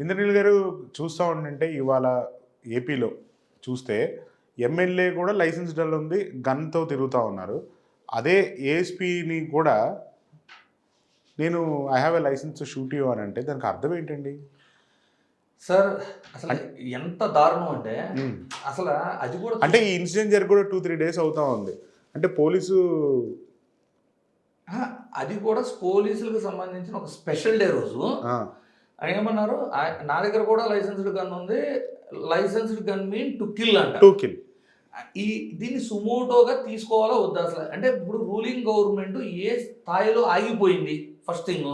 ఇంద్రనీల్ గారు చూస్తా ఉండంటే ఇవాళ ఏపీలో చూస్తే ఎమ్మెల్యే కూడా లైసెన్స్ డల్ ఉంది, గన్తో తిరుగుతూ ఉన్నారు. అదే ఏఎస్పీని కూడా నేను I have a licence to shoot you అని అంటే దానికి అర్థం ఏంటండి? సార్ అసలు ఎంత దారుణం అంటే అసలు అది కూడా అంటే ఈ ఇన్సిడెంట్ జరిగి కూడా 2-3 డేస్ అవుతా ఉంది. అంటే పోలీసు అది కూడా పోలీసులకు సంబంధించిన ఒక స్పెషల్ డే రోజు ఏమన్నారు, నా దగ్గర కూడా లైసెన్స్డ్ గన్ ఉంది, licensed gun mean to kill అంట. దీన్ని సుమోటోగా తీసుకోవాలా వద్దా అసలు? అంటే ఇప్పుడు రూలింగ్ గవర్నమెంట్ ఏ స్థాయిలో ఆగిపోయింది? ఫస్ట్ థింగ్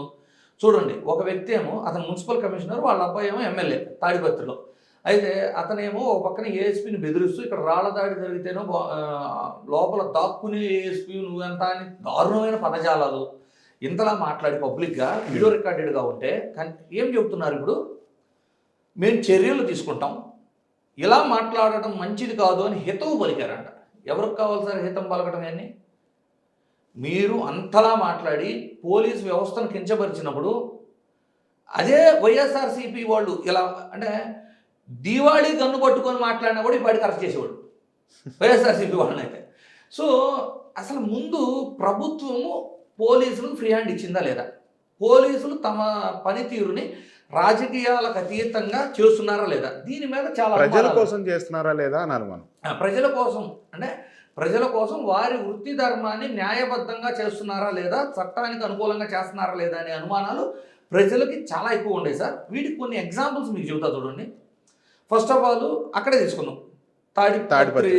చూడండి, ఒక వ్యక్తి ఏమో అతను మున్సిపల్ కమిషనర్, వాళ్ళ అబ్బాయి ఏమో ఎమ్మెల్యే తాడిపత్రిలో. అయితే అతనేమో ఒక పక్కన ఏఎస్పీని బెదిరిస్తూ ఇక్కడ రాళ్ల దాడి జరిగితేనో లోపల దాక్కుని ఏఎస్పీ నువ్వెంత అని దారుణమైన పదజాలాలు ఇంతలా మాట్లాడి పబ్లిక్గా వీడియో రికార్డెడ్గా ఉంటే ఏం చెబుతున్నారు ఇప్పుడు? మేము చర్యలు తీసుకుంటాం, ఇలా మాట్లాడటం మంచిది కాదు అని హితవు పలికారంట. ఎవరికి కావాలి సార్ హితం పలకటం? అని మీరు అంతలా మాట్లాడి పోలీస్ వ్యవస్థను కించపరిచినప్పుడు అదే వైఎస్ఆర్సీపీ వాళ్ళు ఇలా అంటే దీవాళీ గన్ను పట్టుకొని మాట్లాడినా కూడా ఇప్పటికి అరెస్ట్ చేసేవాడు వైఎస్ఆర్సీపీ వాళ్ళని. అయితే సో అసలు ముందు ప్రభుత్వము పోలీసులకు ఫ్రీ హ్యాండ్ ఇచ్చిందా లేదా? పోలీసులు తమ పనితీరుని రాజకీయాలకు అతీతంగా చేస్తున్నారా లేదా? దీని మీద చాలా ప్రజల కోసం చేస్తున్నారా లేదా అని అనుమానం. ప్రజల కోసం అంటే ప్రజల కోసం వారి వృత్తి ధర్మాన్ని న్యాయబద్ధంగా చేస్తున్నారా లేదా, చట్టానికి అనుకూలంగా చేస్తున్నారా లేదా అనే అనుమానాలు ప్రజలకి చాలా ఎక్కువ ఉండేవి సార్. వీటికి కొన్ని ఎగ్జాంపుల్స్ మీకు చెబుతా చూడండి. ఫస్ట్ ఆఫ్ ఆల్ అక్కడే తీసుకుందాం, తాడిపత్రి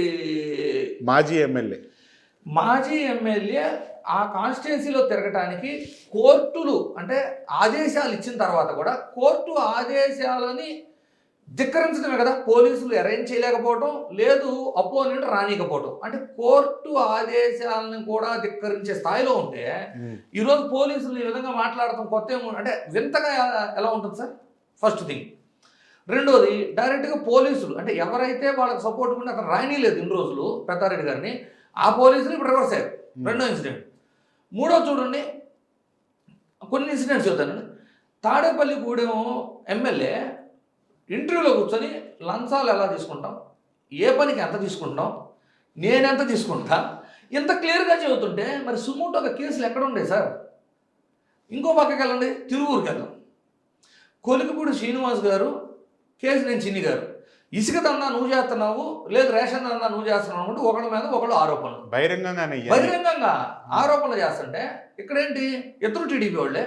మాజీ ఎమ్మెల్యే ఆ కాన్స్టిట్యున్సీలో తిరగటానికి కోర్టులు అంటే ఆదేశాలు ఇచ్చిన తర్వాత కూడా కోర్టు ఆదేశాలని ధిక్కరించడమే కదా, పోలీసులు అరేంజ్ చేయలేకపోవటం, లేదు అపోనెంట్ రానికపోవటం. అంటే కోర్టు ఆదేశాలను కూడా ధిక్కరించే స్థాయిలో ఉంటే ఈరోజు పోలీసులు ఈ విధంగా మాట్లాడటం కొత్త ఏమో అంటే వింతగా ఎలా ఉంటుంది సార్? First thing. రెండోది, డైరెక్ట్గా పోలీసులు అంటే ఎవరైతే వాళ్ళకి సపోర్ట్ ఉంటే అతను రాయనీలేదు ఇన్ని రోజులు పెద్దారెడ్డి గారిని, ఆ పోలీసులు ఇప్పుడు రివర్స్ అయ్యారు. రెండో ఇన్సిడెంట్. మూడో చూడండి, కొన్ని ఇన్సిడెంట్స్ చెప్తానండి. తాడేపల్లిగూడెం ఎమ్మెల్యే ఇంటర్వ్యూలో కూర్చొని లంచాలు ఎలా తీసుకుంటాం, ఏ పనికి ఎంత తీసుకుంటాం, నేనెంత తీసుకుంటా, ఇంత క్లియర్గా చెబుతుంటే మరి సుమోటోగా కేసులు ఎక్కడ ఉండే సార్? ఇంకో పక్కకి వెళ్ళండి, తిరువూరుకి వెళ్దాం. కొలికిపూడి శ్రీనివాస్ గారు కేసు నేను చిన్ని గారు ఇసుక దందా నువ్వు చేస్తున్నావు, లేదు రేషన్ దందా నువ్వు చేస్తున్నావు అంటే ఒకళ్ళ మీద ఒకళ్ళు ఆరోపణలు బహిరంగంగా ఆరోపణలు చేస్తుంటే ఇక్కడేంటి ఇద్దరు టీడీపీ వాళ్ళే.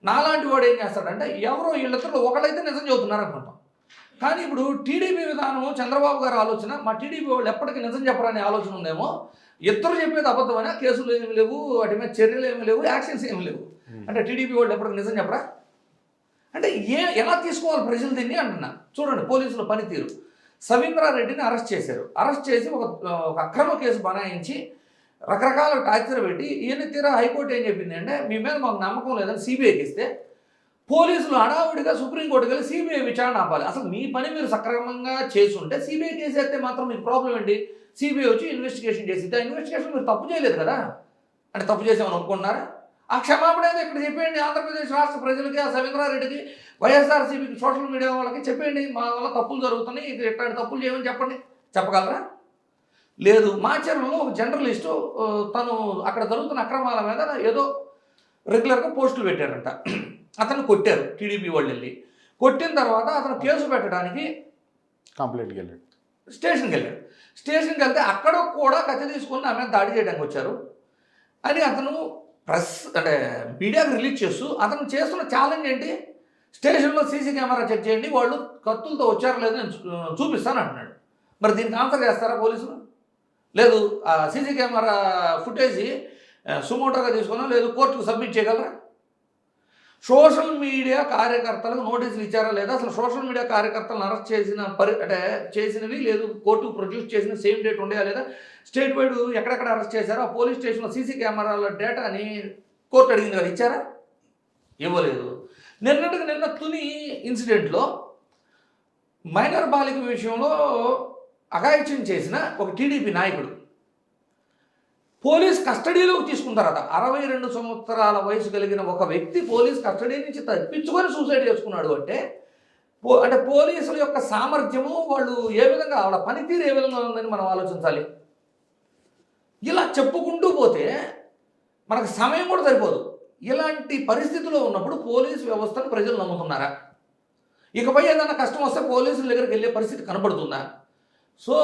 నాలాంటి వాడు ఏం చేస్తాడంటే ఎవరో వీళ్ళిద్దరు ఒకళ్ళైతే నిజం చెబుతున్నారు అనుకుంటాం. కానీ ఇప్పుడు టీడీపీ విధానం, చంద్రబాబు గారి ఆలోచన, మా టీడీపీ వాళ్ళు ఎప్పటికీ నిజం చెప్పరనే ఆలోచన ఉందేమో. ఇద్దరు చెప్పేది అబద్ధమని కేసులు ఏమి లేవు, వాటి మీద చర్యలు ఏమి లేవు, యాక్షన్స్ ఏమి లేవు. అంటే టీడీపీ వాళ్ళు ఎప్పటికీ నిజం చెప్పరా? అంటే ఎలా తీసుకోవాలి ప్రజలు దీన్ని అంటున్నా. చూడండి పోలీసుల పనితీరు. సవీంద్రారెడ్డిని అరెస్ట్ చేశారు. అరెస్ట్ చేసి ఒక అక్రమ కేసు బనాయించి రకరకాల టార్చర్ పెట్టి ఈయన తీరా హైకోర్టు ఏం చెప్పింది అంటే మీ మీద మాకు నమ్మకం లేదని సిబిఐకి ఇస్తే పోలీసులు హడావుడిగా సుప్రీంకోర్టుకి వెళ్ళి సిబిఐ విచారణ ఆపాలి. అసలు మీ పని మీరు సక్రమంగా చేసుంటే సిబిఐ కేసు అయితే మాత్రం మీకు ప్రాబ్లం ఏంటి? సిబిఐ వచ్చి ఇన్వెస్టిగేషన్ చేసి ఆ ఇన్వెస్టిగేషన్ మీరు తప్పు చేయలేదు కదా, అంటే తప్పు చేసామని అనుకుంటున్నారా? ఆ క్షమాపణ ఏదో ఇక్కడ చెప్పేయండి ఆంధ్రప్రదేశ్ రాష్ట్ర ప్రజలకి, ఆ సవీంద్రారెడ్డికి, వైఎస్ఆర్సీపీకి, సోషల్ మీడియా వాళ్ళకి చెప్పేయండి మా వల్ల తప్పులు జరుగుతున్నాయి, ఇది ఎట్లాంటి తప్పులు చేయమని చెప్పండి. చెప్పగలరా? లేదు. మాచర్లలో ఒక జర్నలిస్టు తను అక్కడ జరుగుతున్న అక్రమాల మీద ఏదో రెగ్యులర్గా పోస్టులు పెట్టారంట. అతను కొట్టారు టీడీపీ వాళ్ళు వెళ్ళి. కొట్టిన తర్వాత అతను కేసు పెట్టడానికి కంప్లైంట్కి వెళ్ళాడు, స్టేషన్కి వెళ్ళాడు. స్టేషన్కి వెళ్తే అక్కడ కూడా కత్తి తీసుకుని ఆమె దాడి చేయడానికి వచ్చారు అని అతను ప్రెస్ అంటే మీడియాకు రిలీజ్ చేస్తూ అతను చేస్తున్న ఛాలెంజ్ ఏంటి? స్టేషన్లో సీసీ కెమెరా చెక్ చేయండి, వాళ్ళు కత్తులతో వచ్చారో లేదో నేను చూపిస్తాను అంటున్నాడు. మరి దీనికి ఆన్సర్ చేస్తారా పోలీసులు? లేదు. ఆ సీసీ కెమెరా ఫుటేజీ సుమోటోగా తీసుకున్నా, లేదు కోర్టుకు సబ్మిట్ చేయగలరా? సోషల్ మీడియా కార్యకర్తలకు నోటీసులు ఇచ్చారా లేదా? అసలు సోషల్ మీడియా కార్యకర్తలను అరెస్ట్ చేసిన అంటే చేసినవి లేదు కోర్టుకు ప్రొడ్యూస్ చేసిన సేమ్ డేట్ ఉండేయా లేదా? స్టేట్ వైడ్ ఎక్కడెక్కడ అరెస్ట్ చేశారో ఆ పోలీస్ స్టేషన్లో సీసీ కెమెరాల డేటాని కోర్టు అడిగింది కదా, ఇచ్చారా? ఇవ్వలేదు. నిన్న తుని ఇన్సిడెంట్లో మైనర్ బాలిక విషయంలో అఘాయిత్యం చేసిన ఒక టీడీపీ నాయకుడు పోలీస్ కస్టడీలోకి తీసుకుంటారట. 62 సంవత్సరాల వయసు కలిగిన ఒక వ్యక్తి పోలీస్ కస్టడీ నుంచి తప్పించుకొని సూసైడ్ చేసుకున్నాడు అంటే అంటే పోలీసుల యొక్క సామర్థ్యము, వాళ్ళు ఏ విధంగా వాళ్ళ పనితీరు ఏ విధంగా ఉందని మనం ఆలోచించాలి. ఇలా చెప్పుకుంటూ పోతే మనకు సమయం కూడా సరిపోదు. ఇలాంటి పరిస్థితిలో ఉన్నప్పుడు పోలీసు వ్యవస్థను ప్రజలు నమ్ముతున్నారా? ఇకపై ఏదైనా కష్టం వస్తే పోలీసుల దగ్గరికి వెళ్ళే పరిస్థితి కనబడుతుందా? సో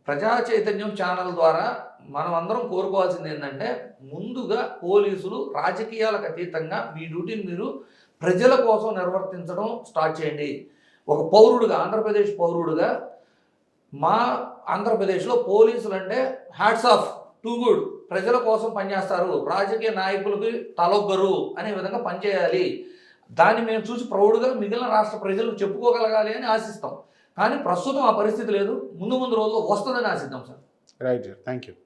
ప్రజా చైతన్యం ఛానల్ ద్వారా మనం అందరం కోరుకోవాల్సింది ఏంటంటే, ముందుగా పోలీసులు రాజకీయాలకు అతీతంగా మీ డ్యూటీని మీరు ప్రజల కోసం నిర్వర్తించడం స్టార్ట్ చేయండి. ఒక పౌరుడుగా, ఆంధ్రప్రదేశ్ పౌరుడుగా, మా ఆంధ్రప్రదేశ్లో పోలీసులు అంటే హ్యాట్స్ ఆఫ్, టూ గుడ్, ప్రజల కోసం పనిచేస్తారు, రాజకీయ నాయకులకి తలొగ్గరు అనే విధంగా పనిచేయాలి. దాన్ని మేము చూసి ప్రౌడ్గా మిగిలిన రాష్ట్ర ప్రజలకు చెప్పుకోగలగాలి అని ఆశిస్తాం. కానీ ప్రస్తుతం ఆ పరిస్థితి లేదు. ముందు రోజుల్లో వస్తుందని ఆశిద్దాం sir. Right sir, thank you.